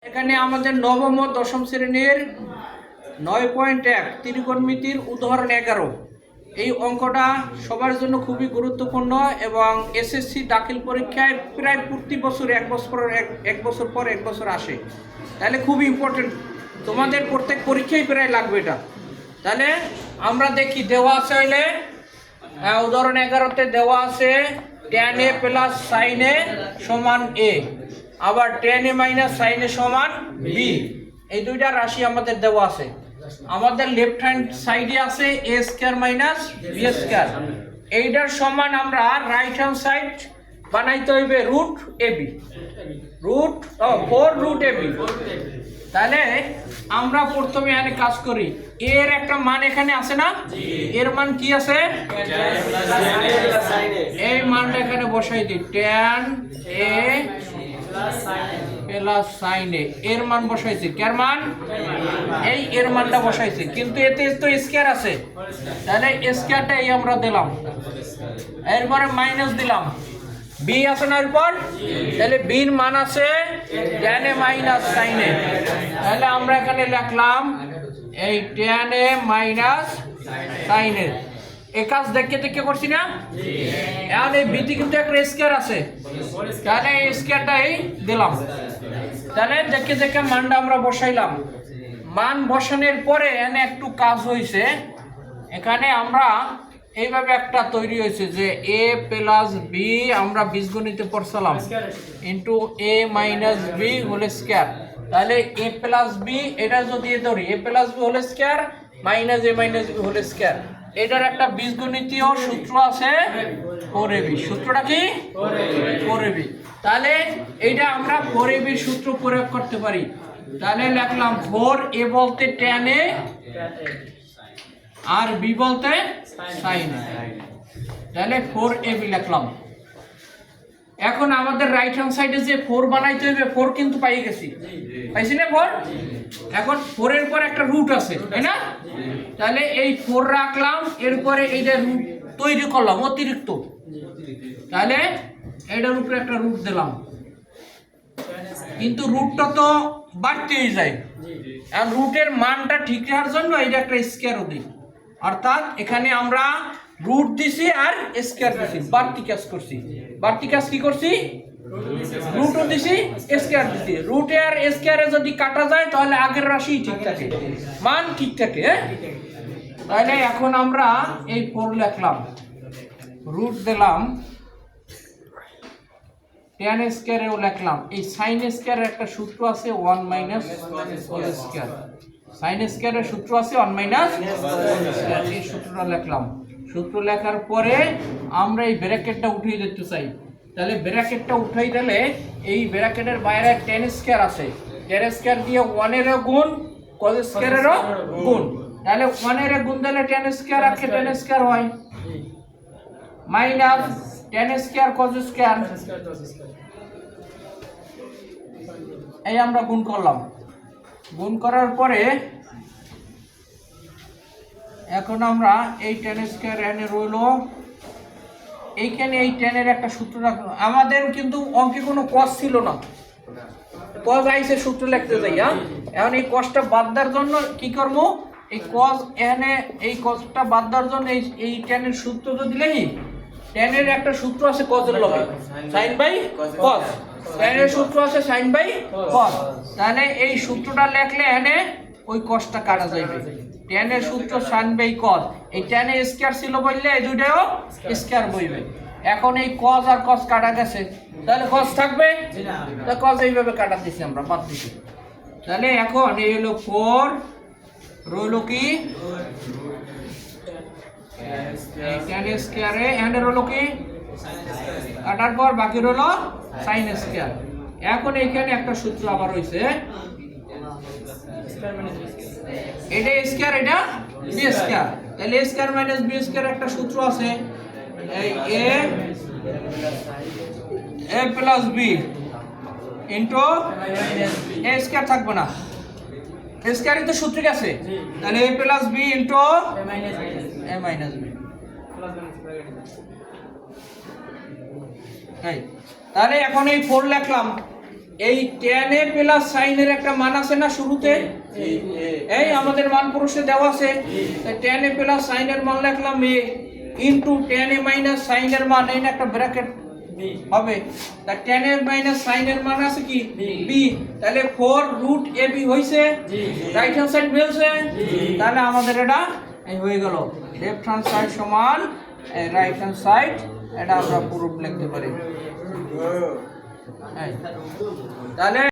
এখানে আমাদের নবম ও দশম শ্রেণীর 9.1 ত্রিকোণমিতির উদাহরণ 11 এই অঙ্কটা সবার জন্য খুবই গুরুত্বপূর্ণ এবং এসএসসি দাখিল পরীক্ষায় প্রায় প্রতি বছর এক বছর আসে। তাহলে খুবই ইম্পর্টেন্ট, তোমাদের প্রত্যেক পরীক্ষায় প্রায় লাগবে এটা। তাহলে আমরা দেখি দেওয়া আছে হইলে উদাহরণ 11তে দেওয়া আছে tan a plus sin a সমান a, আবার tan a minus sin a সমান b। এই দুইটা রাশি আমাদের দেওয়া আছে। আমাদের লেফট হ্যান্ড সাইডে আছে a square minus b square. এইটার সমান আমরা রাইট হ্যান্ড সাইড বানাইতে হইবে root ab, root 4 root ab। তাহলে আমরা প্রথমে এখানে কাজ করি, এর একটা মান এখানে আছে না, এর মান কি আছে, এই মানটা এখানে বসাই দিই, tan a plus sin a, এর মান বসাইছি, কার মান, এই এর মানটা বসাইছি, কিন্তু এতে তো স্কয়ার আছে, তাহলে স্কয়ারটা এই আমরা দিলাম, এরপরে মাইনাস দিলাম, b আছে না এরপর, তাহলে b এর মান আছে tan a minus sin a। তাহলে আমরা এখানে লিখলাম এই tan a minus sin a। এই কাজ দেখে করছি না, এখন এই বিতে কিন্তু একটা স্কয়ার আছে, তাহলে এই স্কয়ারটাই দিলাম। তাহলে দেখে মানটা আমরা বসাইলাম। মান বসানোর পরে এখানে একটু কাজ হয়েছে, এখানে আমরা এইভাবে একটা তৈরি হয়েছে যে a প্লাস b, আমরা বীজগণিতে পড়ছিলাম, into a minus b whole square. তাহলে a প্লাস b এটা যদি ধরি a plus b whole square minus a minus b whole square, এটার একটা বীজগণিতীয় সূত্র আছে 4ab। সূত্রটা কি 4ab। তাহলে এইটা আমরা 4ab এর সূত্র প্রয়োগ করতে পারি। তাহলে লিখলাম 4a বলতে tan a আর b বলতে sin a, তাহলে 4ab লিখলাম। এখন আমাদের রাইট হ্যান্ড সাইডে যে 4 বানাইতে হবে, 4 কিন্তু পাই গেছি, পাইছি না 4। এখন 4 এর পর একটা রুট আছে, তাই না, তাহলে এই 4 রাখলাম, এরপরে এইটা রুট তৈরি করলাম অতিরিক্ত, তাহলে এটার উপরে একটা রুট দিলাম, কিন্তু রুটটা তো বাড়তেই যায়, আর রুটের মানটা ঠিক রাখার জন্য এইটা একটা স্কয়ারও দিই, অর্থাৎ এখানে আমরা রুট দিছি আর স্কয়ার দিছি, বাড়তি কাজ করছি। বাড়তি কাজ কি করছি, রুটও দিছি স্কয়ার দিছি। রুট আর স্কয়ারে যদি কাটা যায় তাহলে আগের রাশি ঠিক থাকে, মান ঠিক থাকে। তাহলে এখন আমরা এই 4 লিখলাম, রুট দিলাম, tan স্কয়ারেও লিখলাম, এই sin স্কয়ারের একটা সূত্র আছে 1 মাইনাস হোল স্কয়ার, sin স্কয়ারের সূত্র আছে 1 মাইনাস হোল স্কয়ার, এই সূত্রটা লিখলাম। সূত্র লেখার পরে আমরা এই ব্র্যাকেটটা উঠিয়ে দিতে চাই, তাহলে ব্র্যাকেটটা উঠাই দিলে এই ব্র্যাকেটের বাইরে tan স্কয়ার আছে, tan স্কয়ার দিয়ে 1 এর গুণ cos স্কয়ারেরও গুণ, তাহলে 1 এর গুণ দিলে tan স্কয়ার আর tan স্কয়ার হয়, minus tan square cos square, এই আমরা গুণ করলাম। গুণ করার পরে এখন আমরা এই tan স্কয়ার এনে রইল, এইখানে এই tan এর একটা সূত্র রাখলাম। আমাদের কিন্তু অঙ্কে কোনো cos ছিল না, cos আইছে সূত্র লিখতে যাই। এখন এই cosটা বাদ দেওয়ার জন্য কি করব, এই cos এখানে এই cosটা বাদ দেওয়ার জন্য এই tan এর সূত্র যদি লিখি, tan এর একটা সূত্র আছে cos এর লগে, sin বাই cos, tan এর সূত্র আছে sin বাই cos, তাহলে এই সূত্রটা লিখলে এখানে ওই cosটা কাটা যাবে। tan এর সূত্র sin বাই cos, এই tan এর স্কয়ার ছিল বললে এই দুইটাও স্কয়ার বইবে। এখন এই cos আর cos কাটা গেছে, তাহলে cos থাকবে না, তো cos এইভাবে কাটা দিছি আমরা, বাদ দিছি। তাহলে এখন এই হলো 4 রইল কি tan স্কয়ারে, এন্ড হলো কি কাটার পর বাকি রইল sin স্কয়ার। এখন এইখানে একটা সূত্র আবার হইছে, এটা স্কয়ার এটা b স্কয়ার, তাহলে a square minus b square একটা সূত্র আছে, এই a plus b into a square থাকবে না, a স্কয়ারই তো সূত্রে আছে, তাহলে a plus b into a minus b। তাহলে এখন এই 4 লিখলাম, এই tan a প্লাস sin এর একটা মান আছে না শুরুতে, এই আমাদের মান পুরুষে দেওয়া আছে, tan a প্লাস sin এর মান লিখলাম a into tan a minus sin এর মান, এই একটা ব্র্যাকেট হবে, তা tan a মাইনাস sin এর মান আছে কি b, তাহলে 4 রুট ab হইছে, রাইট হ্যান্ড সাইড মিলছে, তাহলে আমাদের এটা এই হয়ে গেল লেফট হ্যান্ড সাইড সমান রাইট হ্যান্ড সাইড, এটা আমরা প্রুফ লিখতে পারি। তাহলে